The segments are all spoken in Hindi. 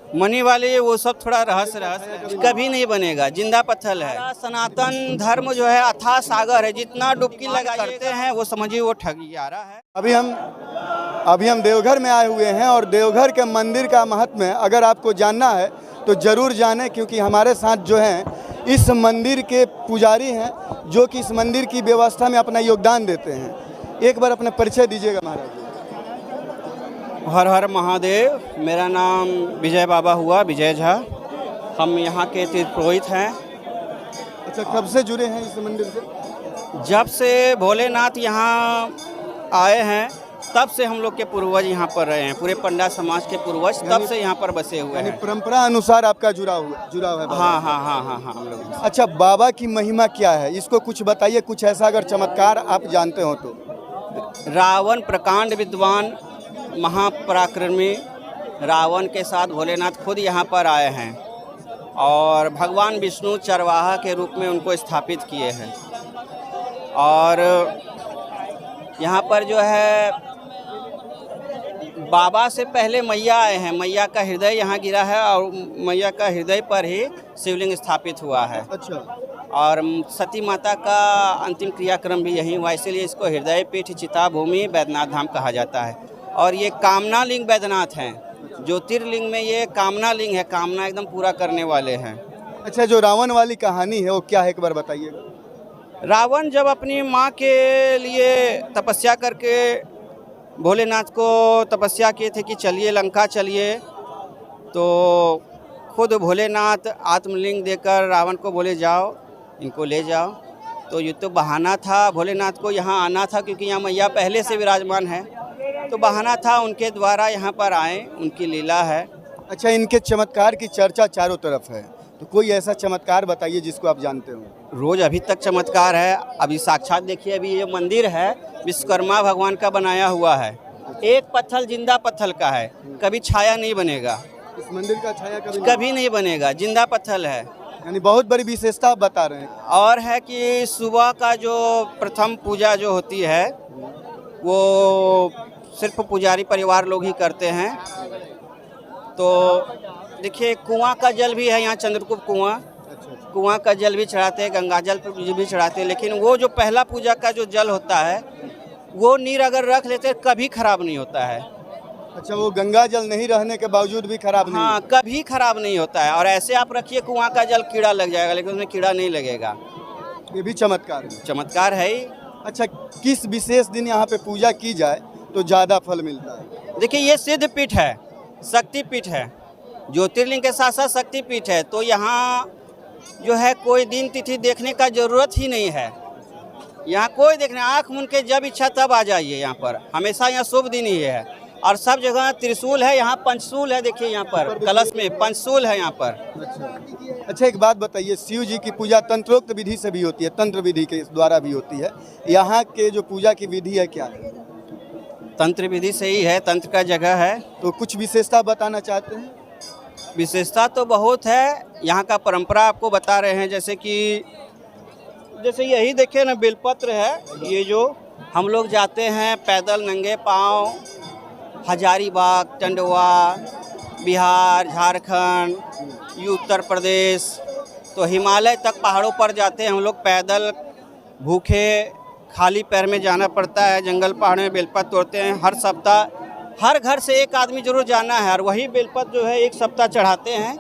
मनी वाले वो सब थोड़ा रहस्य कभी नहीं बनेगा, जिंदा पत्थर है। सनातन धर्म जो है अथाह सागर है, जितना डुबकी लगा करते हैं वो समझिए वो ठगियारा है। अभी हम देवघर में आए हुए हैं और देवघर के मंदिर का महत्व अगर आपको जानना है तो ज़रूर जानें, क्योंकि हमारे साथ जो हैं इस मंदिर के पुजारी हैं जो कि इस मंदिर की व्यवस्था में अपना योगदान देते हैं। एक बार अपना परिचय दीजिएगा महाराज जी। हर हर महादेव। मेरा नाम विजय बाबा हुआ, विजय झा। हम यहाँ के तीर्थ पुरोहित हैं। अच्छा, कब से जुड़े हैं इस मंदिर से? जब से भोलेनाथ यहाँ आए हैं तब से हम लोग के पूर्वज यहाँ पर रहे हैं। पूरे पंडा समाज के पूर्वज तब से यहाँ पर बसे हुए हैं। परंपरा अनुसार आपका जुड़ाव है? हाँ हाँ हाँ हाँ हाँ, हम लोग। अच्छा, बाबा की महिमा क्या है, इसको कुछ बताइए, कुछ ऐसा अगर चमत्कार आप जानते हो तो। रावण प्रकांड विद्वान महापराक्रमी रावण के साथ भोलेनाथ खुद यहाँ पर आए हैं और भगवान विष्णु चरवाहा के रूप में उनको स्थापित किए हैं। और यहाँ पर जो है बाबा से पहले मैया आए हैं। मैया का हृदय यहाँ गिरा है और मैया का हृदय पर ही शिवलिंग स्थापित हुआ है। अच्छा। और सती माता का अंतिम क्रियाक्रम भी यहीं हुआ, इसीलिए इसको हृदय पीठ चिता भूमि वैद्यनाथ धाम कहा जाता है। और ये कामना लिंग वैद्यनाथ हैं। ज्योतिर्लिंग में ये कामना लिंग है, कामना एकदम पूरा करने वाले हैं। अच्छा, जो रावण वाली कहानी है वो क्या है, एक बार बताइएगा। रावण जब अपनी माँ के लिए तपस्या करके भोलेनाथ को तपस्या किए थे कि चलिए लंका चलिए, तो खुद भोलेनाथ आत्मलिंग देकर रावण को बोले जाओ इनको ले जाओ। तो ये तो बहाना था भोलेनाथ को यहाँ आना था, क्योंकि यहाँ मैया पहले से विराजमान है, तो बहाना था उनके द्वारा यहाँ पर आए, उनकी लीला है। अच्छा, इनके चमत्कार की चर्चा चारों तरफ है, तो कोई ऐसा चमत्कार बताइए जिसको आप जानते हो। रोज अभी तक चमत्कार है। अभी साक्षात देखिए, अभी ये मंदिर है विश्वकर्मा भगवान का बनाया हुआ है। एक पत्थर जिंदा पत्थर का है, कभी छाया नहीं बनेगा। इस मंदिर का छाया कभी नहीं बनेगा, जिंदा पत्थर है। यानी बहुत बड़ी विशेषता आप बता रहे हैं। और है कि सुबह का जो प्रथम पूजा जो होती है वो सिर्फ पुजारी परिवार लोग ही करते हैं। तो देखिए कुआं का जल भी है यहाँ, चंद्रकूप कुआं का जल भी चढ़ाते हैं, गंगा जल भी चढ़ाते हैं। लेकिन वो जो पहला पूजा का जो जल होता है वो नीर अगर रख लेते हैं कभी खराब नहीं होता है। अच्छा, वो गंगा जल नहीं रहने के बावजूद भी खराब नहीं? हाँ, कभी खराब नहीं होता है। और ऐसे आप रखिए कुआं का जल कीड़ा लग जाएगा, लेकिन उसमें कीड़ा नहीं लगेगा। ये भी चमत्कार है। चमत्कार है ही। अच्छा, किस विशेष दिन यहाँ पे पूजा की जाए तो ज़्यादा फल मिलता है? देखिए ये सिद्ध पीठ है, शक्ति पीठ है, ज्योतिर्लिंग के साथ साथ शक्ति पीठ है। तो यहाँ जो है कोई दिन तिथि देखने का जरूरत ही नहीं है। यहाँ कोई देखने, आँख मूंद के जब इच्छा तब आ जाइए। यहाँ पर हमेशा यहाँ शुभ दिन ही है। और सब जगह त्रिशूल है, यहाँ पंचशूल है। देखिए यहाँ पर कलश में पंचशूल है यहाँ पर। अच्छा, एक बात बताइए, शिव जी की पूजा तंत्रोक्त विधि से भी होती है, तंत्र विधि के द्वारा भी होती है। यहाँ के जो पूजा की विधि है क्या है? तंत्र विधि से ही है, तंत्र का जगह है। तो कुछ विशेषता बताना चाहते हैं? विशेषता तो बहुत है। यहाँ का परंपरा आपको बता रहे हैं, जैसे यही देखिए ना, बेलपत्र है। ये जो हम लोग जाते हैं पैदल नंगे पाँव हजारीबाग, टंडवा, बिहार, झारखंड, ये उत्तर प्रदेश, तो हिमालय तक पहाड़ों पर जाते हैं हम लोग पैदल, भूखे खाली पैर में जाना पड़ता है। जंगल पहाड़ में बेलपत्र तोड़ते हैं। हर सप्ताह हर घर से एक आदमी जरूर जाना है और वही बेलपत्र जो है एक सप्ताह चढ़ाते हैं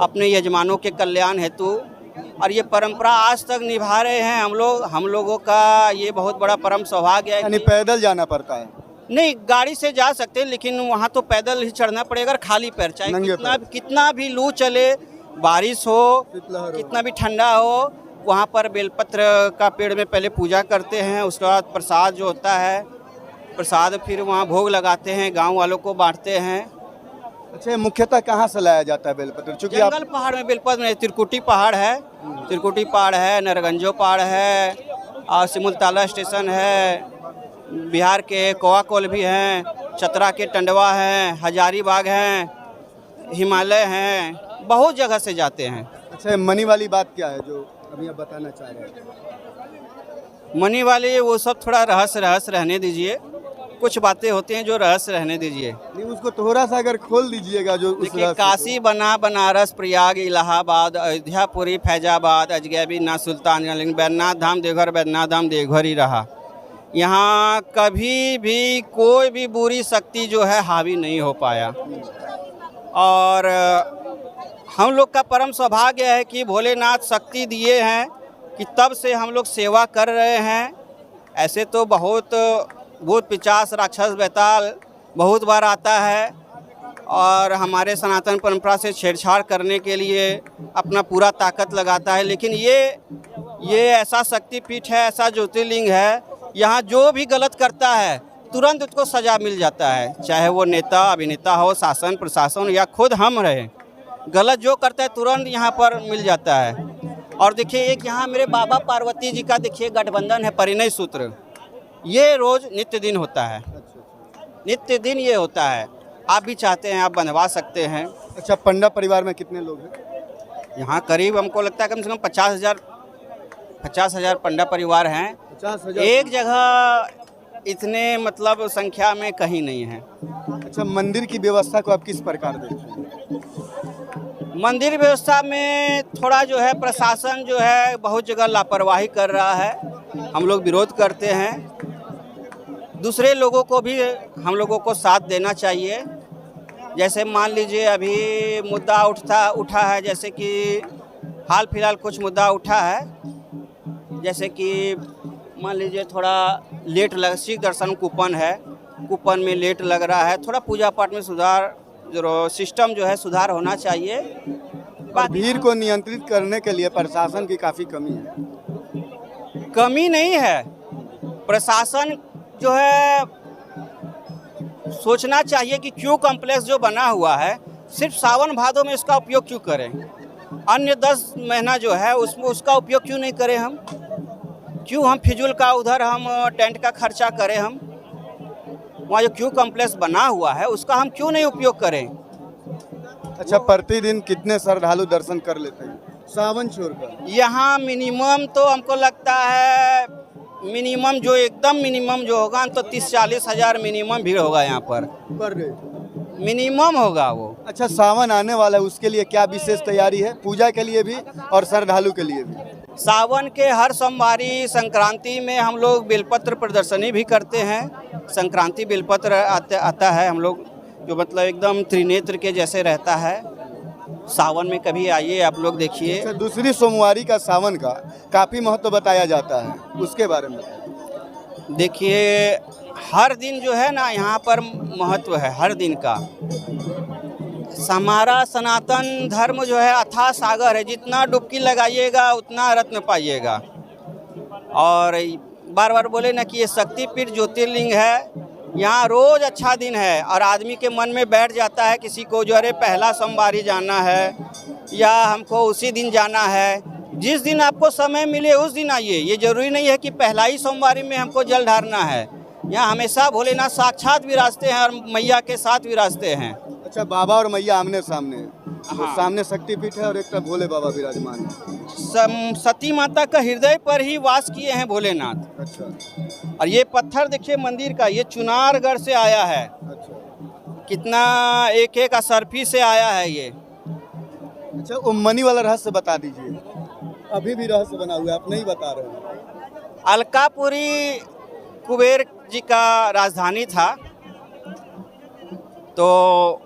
अपने यजमानों के कल्याण हेतु। और ये परंपरा आज तक निभा रहे हैं हम लोगों का ये बहुत बड़ा परम सौभाग्य है। यानी पैदल जाना पड़ता है? नहीं, गाड़ी से जा सकते हैं, लेकिन वहाँ तो पैदल ही चढ़ना पड़ेगा, खाली पैर, चाहे कितना भी लू चले, बारिश हो, कितना भी ठंडा हो। वहाँ पर बेलपत्र का पेड़ में पहले पूजा करते हैं, उसके बाद प्रसाद जो होता है प्रसाद फिर वहाँ भोग लगाते हैं, गांव वालों को बांटते हैं। अच्छा, मुख्यतः कहाँ से लाया जाता है बेलपत्र? चूँकि जंगल पहाड़ में बेलपत्र में त्रिकुटी पहाड़ है, नरगंजो पहाड़ है और सिमुलताला स्टेशन है, बिहार के कोआकोल भी हैं, चतरा के टंडवा हैं, हजारीबाग हैं, हिमालय हैं, बहुत जगह से जाते हैं। अच्छा, मनी वाली बात क्या है जो अभी आप बताना चाह रहे हैं? मनी वाली वो सब थोड़ा रहस्य रहने दीजिए। कुछ बातें होती हैं जो रहस्य रहने दीजिए। नहीं, उसको थोड़ा सा अगर खोल दीजिएगा जो उस देखिए, रहस्य काशी बना बनारस प्रयाग इलाहाबाद अयोध्या पुरी फैजाबाद अजगैबी ना सुल्तान, लेकिन बैद्यनाथ धाम देवघर बैद्यनाथ धाम देवघर ही रहा। यहाँ कभी भी कोई भी बुरी शक्ति जो है हावी नहीं हो पाया। और हम लोग का परम सौभाग्य है कि भोलेनाथ शक्ति दिए हैं कि तब से हम लोग सेवा कर रहे हैं। ऐसे तो बहुत भूत पिशाच राक्षस बैताल बहुत बार आता है और हमारे सनातन परंपरा से छेड़छाड़ करने के लिए अपना पूरा ताकत लगाता है, लेकिन ये ऐसा शक्तिपीठ है, ऐसा ज्योतिर्लिंग है, यहाँ जो भी गलत करता है तुरंत उसको सजा मिल जाता है, चाहे वो नेता अभिनेता हो, शासन प्रशासन या खुद हम रहे। गलत जो करता है तुरंत यहाँ पर मिल जाता है। और देखिए, एक यहाँ मेरे बाबा पार्वती जी का देखिए गठबंधन है, परिणय सूत्र, ये रोज़ नित्य दिन होता है, नित्य दिन ये होता है। आप भी चाहते हैं आप बंधवा सकते हैं। अच्छा, पंडा परिवार में कितने लोग हैं? यहाँ करीब हमको लगता है कम से कम 50,000 पंडा परिवार हैं। 50,000 एक जगह इतने मतलब संख्या में कहीं नहीं है। अच्छा, मंदिर की व्यवस्था को आप किस प्रकार देखते हैं? मंदिर व्यवस्था में थोड़ा जो है प्रशासन जो है बहुत जगह लापरवाही कर रहा है, हम लोग विरोध करते हैं। दूसरे लोगों को भी हम लोगों को साथ देना चाहिए। जैसे मान लीजिए अभी मुद्दा उठा है, जैसे कि हाल फिलहाल कुछ मुद्दा उठा है, जैसे कि मान लीजिए थोड़ा लेट लग, सिख दर्शन कूपन है, कूपन में लेट लग रहा है, थोड़ा पूजा पाठ में सुधार, जो सिस्टम जो है सुधार होना चाहिए। भीड़ को नियंत्रित करने के लिए प्रशासन की काफ़ी कमी है। कमी नहीं है, प्रशासन जो है सोचना चाहिए कि क्यों कॉम्प्लेक्स जो बना हुआ है सिर्फ सावन भादों में इसका उपयोग क्यों करें, अन्य 10 महीना जो है उसमें उसका उपयोग क्यों नहीं करें हम, क्यों हम फिजूल का उधर हम टेंट का खर्चा करें, हम वहाँ जो क्यों कॉम्प्लेक्स बना हुआ है उसका हम क्यों नहीं उपयोग करें। अच्छा, प्रतिदिन कितने श्रद्धालु दर्शन कर लेते हैं सावन छोड़कर? यहाँ मिनिमम तो हमको लगता है मिनिमम जो एकदम मिनिमम जो होगा तो 30-40 हज़ार मिनिमम भीड़ होगा यहाँ पर डे मिनिमम होगा वो। अच्छा, सावन आने वाला है, उसके लिए क्या विशेष तैयारी है, पूजा के लिए भी और श्रद्धालु के लिए भी? सावन के हर सोमवारी संक्रांति में हम लोग बेलपत्र प्रदर्शनी भी करते हैं। संक्रांति बेलपत्र आता है हम लोग, जो मतलब एकदम त्रिनेत्र के जैसे रहता है। सावन में कभी आइए आप लोग देखिए। अच्छा, दूसरी सोमवारी का सावन का काफ़ी महत्व बताया जाता है, उसके बारे में देखिए। हर दिन जो है ना यहाँ पर महत्व है, हर दिन का। हमारा सनातन धर्म जो है अथाह सागर है, जितना डुबकी लगाइएगा उतना रत्न पाइएगा। और बार बार बोले ना कि ये शक्तिपीठ ज्योतिर्लिंग है, यहाँ रोज़ अच्छा दिन है और आदमी के मन में बैठ जाता है किसी को जो अरे पहला सोमवारी जाना है या हमको उसी दिन जाना है। जिस दिन आपको समय मिले उस दिन आइए, ये ज़रूरी नहीं है कि पहला ही सोमवारी में हमको जल ढारना है। यहाँ हमेशा भोलेनाथ साक्षात विराजते हैं और मैया के साथ विराजते हैं। अच्छा, बाबा और मैया आमने सामने है। तो सामने शक्तिपीठ है और एक तरफ भोले बाबा विराजमान है। सती माता का हृदय पर ही वास किए हैं भोलेनाथ। अच्छा, और ये पत्थर देखिए मंदिर का, ये चुनारगढ़ से आया है। अच्छा, कितना एक असरफी से आया है ये। अच्छा, वो मनी वाला रहस्य बता दीजिए। अभी भी रहस्य बना हुआ है, आप नहीं बता रहे हैं। अलकापुरी कुबेर जी का राजधानी था, तो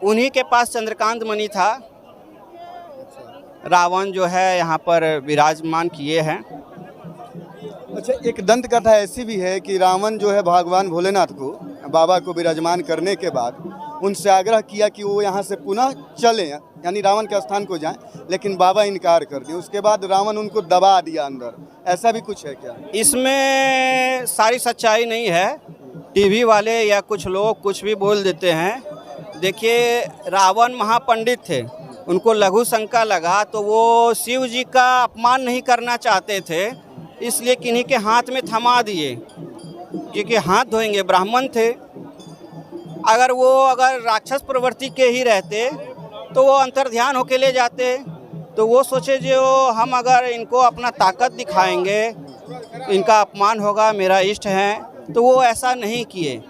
उन्हीं के पास चंद्रकांत मणि था। रावण जो है यहाँ पर विराजमान किए हैं। अच्छा, एक दंत कथा ऐसी भी है कि रावण जो है भगवान भोलेनाथ को, बाबा को विराजमान करने के बाद उनसे आग्रह किया कि वो यहाँ से पुनः चलें, यानी रावण के स्थान को जाएं, लेकिन बाबा इनकार कर दिए। उसके बाद रावण उनको दबा दिया अंदर। ऐसा भी कुछ है क्या? इसमें सारी सच्चाई नहीं है, टीवी वाले या कुछ लोग कुछ भी बोल देते हैं। देखिए, रावण महापंडित थे, उनको लघु शंका लगा तो वो शिव जी का अपमान नहीं करना चाहते थे, इसलिए किन्हीं के हाथ में थमा दिए, क्योंकि हाथ धोएंगे। ब्राह्मण थे, अगर राक्षस प्रवृत्ति के ही रहते तो वो अंतर्ध्यान होके ले जाते। तो वो सोचे जो हम अगर इनको अपना ताकत दिखाएंगे इनका अपमान होगा, मेरा इष्ट हैं, तो वो ऐसा नहीं किए।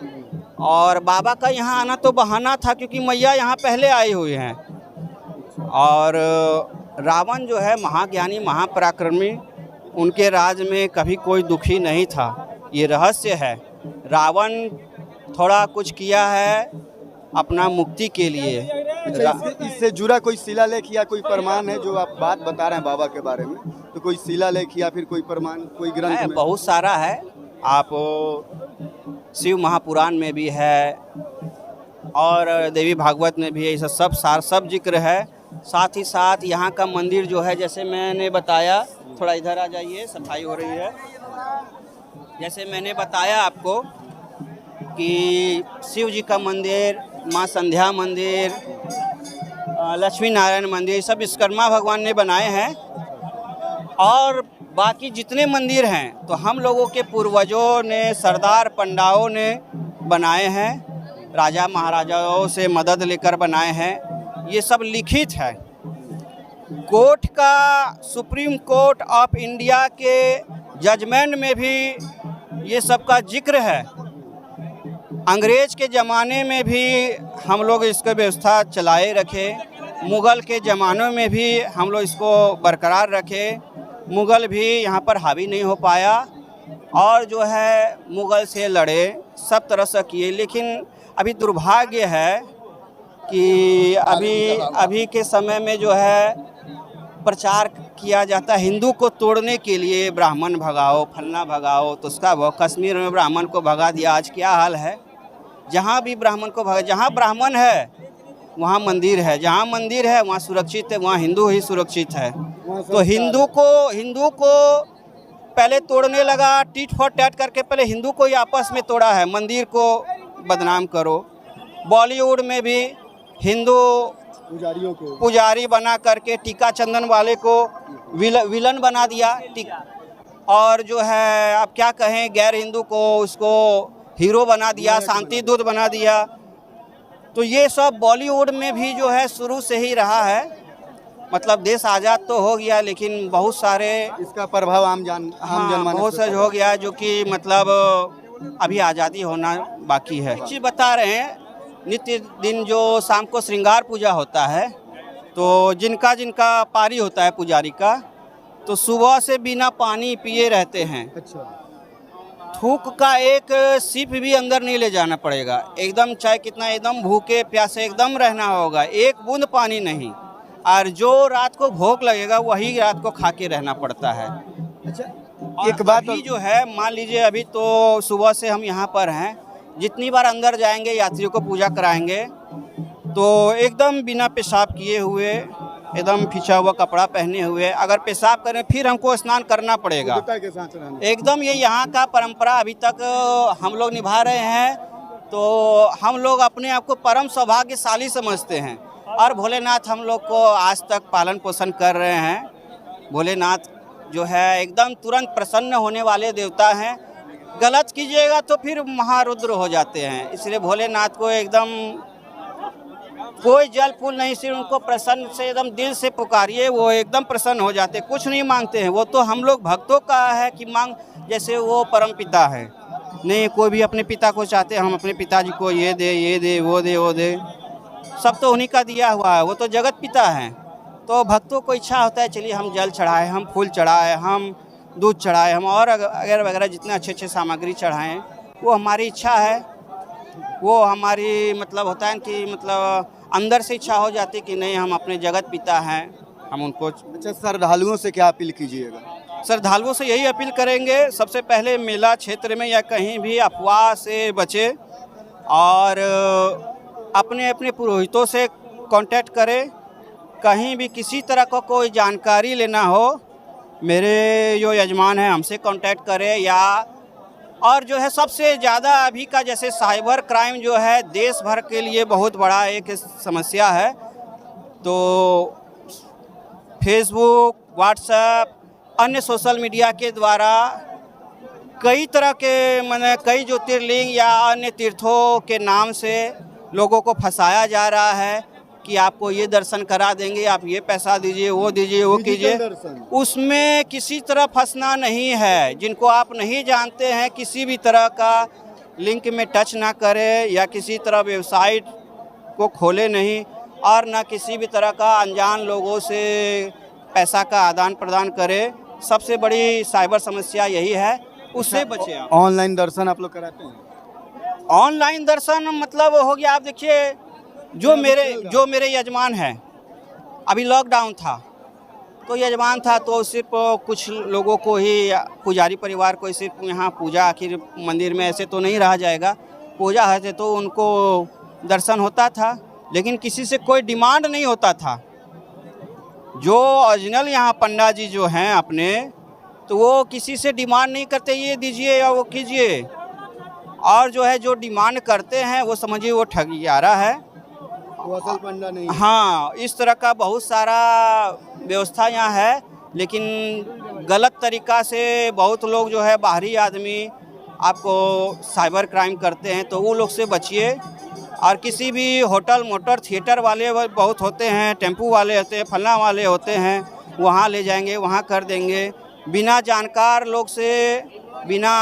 और बाबा का यहाँ आना तो बहाना था, क्योंकि मैया यहाँ पहले आई हुई हैं। और रावण जो है महाज्ञानी महापराक्रमी, उनके राज में कभी कोई दुखी नहीं था, ये रहस्य है। रावण थोड़ा कुछ किया है अपना मुक्ति के लिए। अच्छा, इससे जुड़ा कोई शिलालेख या कोई प्रमाण है जो आप बात बता रहे हैं बाबा के बारे में, तो कोई शिलालेख या फिर कोई प्रमाण, कोई ग्रंथ में? बहुत सारा है। आप शिव महापुराण में भी है और देवी भागवत में भी है, ये सब जिक्र है। साथ ही साथ यहाँ का मंदिर जो है, जैसे मैंने बताया, थोड़ा इधर आ जाइए, सफाई हो रही है। जैसे मैंने बताया आपको कि शिव जी का मंदिर, माँ संध्या मंदिर, लक्ष्मी नारायण मंदिर, सब विश्वकर्मा भगवान ने बनाए हैं। और बाकी जितने मंदिर हैं तो हम लोगों के पूर्वजों ने, सरदार पंडाओं ने बनाए हैं, राजा महाराजाओं से मदद लेकर बनाए हैं। ये सब लिखित है। कोर्ट का, सुप्रीम कोर्ट ऑफ इंडिया के जजमेंट में भी ये सब का जिक्र है। अंग्रेज के ज़माने में भी हम लोग इसका व्यवस्था चलाए रखे, मुग़ल के ज़मानों में भी हम लोग इसको बरकरार रखे। मुग़ल भी यहाँ पर हावी नहीं हो पाया और जो है मुग़ल से लड़े, सब तरह से किए। लेकिन अभी दुर्भाग्य है कि अभी के समय में जो है प्रचार किया जाता है हिंदू को तोड़ने के लिए, ब्राह्मण भगाओ, फलना भगाओ, तो उसका वो कश्मीर में ब्राह्मण को भगा दिया। आज क्या हाल है, जहाँ भी ब्राह्मण को भगा, जहाँ ब्राह्मण है वहाँ मंदिर है, जहाँ मंदिर है वहाँ सुरक्षित है, वहाँ हिंदू ही सुरक्षित है। तो हिंदू को पहले तोड़ने लगा, टीट फॉर टैट करके पहले हिंदू को ही आपस में तोड़ा है, मंदिर को बदनाम करो। बॉलीवुड में भी हिंदू पुजारियों को पुजारी बना करके टीका चंदन वाले को विलन बना दिया। और जो है आप क्या कहें, गैर हिंदू को उसको हीरो बना दिया, शांति दूत बना दिया। तो ये सब बॉलीवुड में भी जो है शुरू से ही रहा है। मतलब देश आज़ाद तो हो गया, लेकिन बहुत सारे इसका प्रभाव आम जनमानस बहुत से हो गया, जो कि मतलब अभी आज़ादी होना बाकी है। चीज़ बता रहे हैं, नित्य दिन जो शाम को श्रृंगार पूजा होता है, तो जिनका पारी होता है पुजारी का, तो सुबह से बिना पानी पिए रहते हैं। अच्छा, थूक का एक सिप भी अंदर नहीं ले जाना पड़ेगा, एकदम चाहे कितना, एकदम भूखे प्यासे एकदम रहना होगा, एक बूंद पानी नहीं। और जो रात को भूख लगेगा वही रात को खा के रहना पड़ता है। अच्छा, एक बात अभी जो है, मान लीजिए अभी तो सुबह से हम यहाँ पर हैं, जितनी बार अंदर जाएंगे यात्रियों को पूजा कराएंगे तो एकदम बिना पेशाब किए हुए, एकदम खिंचा हुआ कपड़ा पहने हुए, अगर पेशाब करें फिर हमको स्नान करना पड़ेगा। एकदम ये यहाँ का परंपरा अभी तक हम लोग निभा रहे हैं। तो हम लोग अपने आप को परम सौभाग्यशाली समझते हैं और भोलेनाथ हम लोग को आज तक पालन पोषण कर रहे हैं। भोलेनाथ जो है एकदम तुरंत प्रसन्न होने वाले देवता हैं। गलत कीजिएगा तो फिर महारुद्र हो जाते हैं, इसलिए भोलेनाथ को एकदम कोई जल फूल नहीं, सिर्फ उनको प्रसन्न से एकदम दिल से पुकारिए, वो एकदम प्रसन्न हो जाते, कुछ नहीं मांगते हैं। वो तो हम लोग भक्तों का है कि मांग, जैसे वो परम पिता है, नहीं कोई भी अपने पिता को चाहते हम अपने पिताजी को ये दे वो दे, सब तो उन्हीं का दिया हुआ है, वो तो जगत पिता हैं। तो भक्तों को इच्छा होता है चलिए हम जल चढ़ाएं, हम फूल चढ़ाएं, हम दूध चढ़ाएं, हम और अगर वगैरह जितने अच्छे सामग्री चढ़ाएं, वो हमारी इच्छा है। वो हमारी मतलब होता है कि मतलब अंदर से इच्छा हो जाती कि नहीं हम अपने जगत पिता हैं, हम उनको। अच्छा, श्रद्धालुओं से क्या अपील कीजिएगा? श्रद्धालुओं से यही अपील करेंगे, सबसे पहले मेला क्षेत्र में या कहीं भी अफवाह से बचे और अपने अपने पुरोहितों से कांटेक्ट करें। कहीं भी किसी तरह का कोई जानकारी लेना हो, मेरे जो यजमान हैं हमसे कांटेक्ट करें। या और जो है सबसे ज़्यादा अभी का जैसे साइबर क्राइम जो है देश भर के लिए बहुत बड़ा एक समस्या है। तो फेसबुक, व्हाट्सएप, अन्य सोशल मीडिया के द्वारा कई तरह के माने कई ज्योतिर्लिंग या अन्य तीर्थों के नाम से लोगों को फंसाया जा रहा है। कि आपको ये दर्शन करा देंगे, आप ये पैसा दीजिए, वो कीजिए। उसमें किसी तरह फंसना नहीं है। जिनको आप नहीं जानते हैं, किसी भी तरह का लिंक में टच ना करें या किसी तरह वेबसाइट को खोले नहीं, और ना किसी भी तरह का अनजान लोगों से पैसा का आदान प्रदान करें। सबसे बड़ी साइबर समस्या यही है, उससे बचे आप। ऑनलाइन दर्शन आप लोग कराते हैं? ऑनलाइन दर्शन मतलब हो गया, आप देखिए जो मेरे यजमान हैं, अभी लॉकडाउन था तो यजमान था तो सिर्फ कुछ लोगों को ही, पुजारी परिवार को सिर्फ यहाँ पूजा, आखिर मंदिर में ऐसे तो नहीं रहा जाएगा, पूजा है तो उनको दर्शन होता था, लेकिन किसी से कोई डिमांड नहीं होता था। जो ओरिजिनल यहाँ पंडा जी जो हैं अपने, तो वो किसी से डिमांड नहीं करते ये दीजिए या वो कीजिए, और जो है जो डिमांड करते हैं वो समझिए वो ठगियारा है, वो असल पंडा नहीं है। हाँ, इस तरह का बहुत सारा व्यवस्था यहाँ है, लेकिन गलत तरीक़ा से बहुत लोग जो है बाहरी आदमी आपको साइबर क्राइम करते हैं, तो वो लोग से बचिए। और किसी भी होटल, मोटर, थिएटर वाले बहुत होते हैं, टेम्पू वाले होते हैं, फलना वाले होते हैं, वहाँ ले जाएंगे, वहाँ कर देंगे। बिना जानकार लोग से, बिना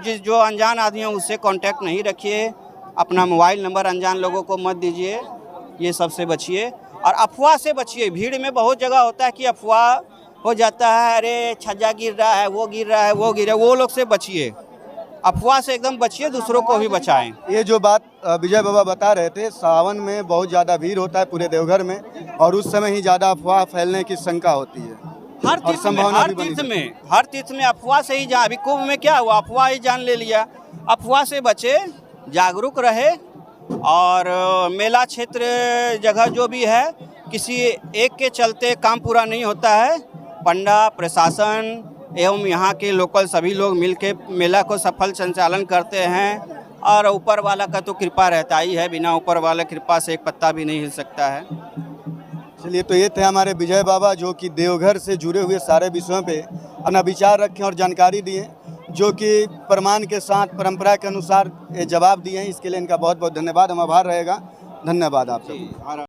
जो अनजान आदमी हैं उससे कांटेक्ट नहीं रखिए। अपना मोबाइल नंबर अनजान लोगों को मत दीजिए, ये सबसे बचिए। और अफवाह से बचिए। भीड़ में बहुत जगह होता है कि अफवाह हो जाता है, अरे छज्जा गिर रहा है, वो गिर रहा है, वो गिर रहा है, वो लोग से बचिए। अफवाह से एकदम बचिए, दूसरों को भी बचाएं। ये जो बात विजय बाबा बता रहे थे, सावन में बहुत ज़्यादा भीड़ होता है पूरे देवघर में, और उस समय ही ज़्यादा अफवाह फैलने की शंका होती है। हर तीर्थ में अफवाह से ही जान। अभी कुंभ में क्या हुआ, अफवाह ही जान ले लिया। अफवाह से बचे, जागरूक रहे, और मेला क्षेत्र जगह जो भी है, किसी एक के चलते काम पूरा नहीं होता है। पंडा, प्रशासन एवं यहाँ के लोकल सभी लोग मिलके मेला को सफल संचालन करते हैं, और ऊपर वाला का तो कृपा रहता ही है, बिना ऊपर वाला कृपा से एक पत्ता भी नहीं हिल सकता है। चलिए, तो ये थे हमारे विजय बाबा, जो कि देवघर से जुड़े हुए सारे विषयों पे अपना विचार रखें और जानकारी दिए, जो कि प्रमाण के साथ, परंपरा के अनुसार ये जवाब दिए हैं। इसके लिए इनका बहुत बहुत धन्यवाद, हम आभार रहेगा। धन्यवाद आप सबको।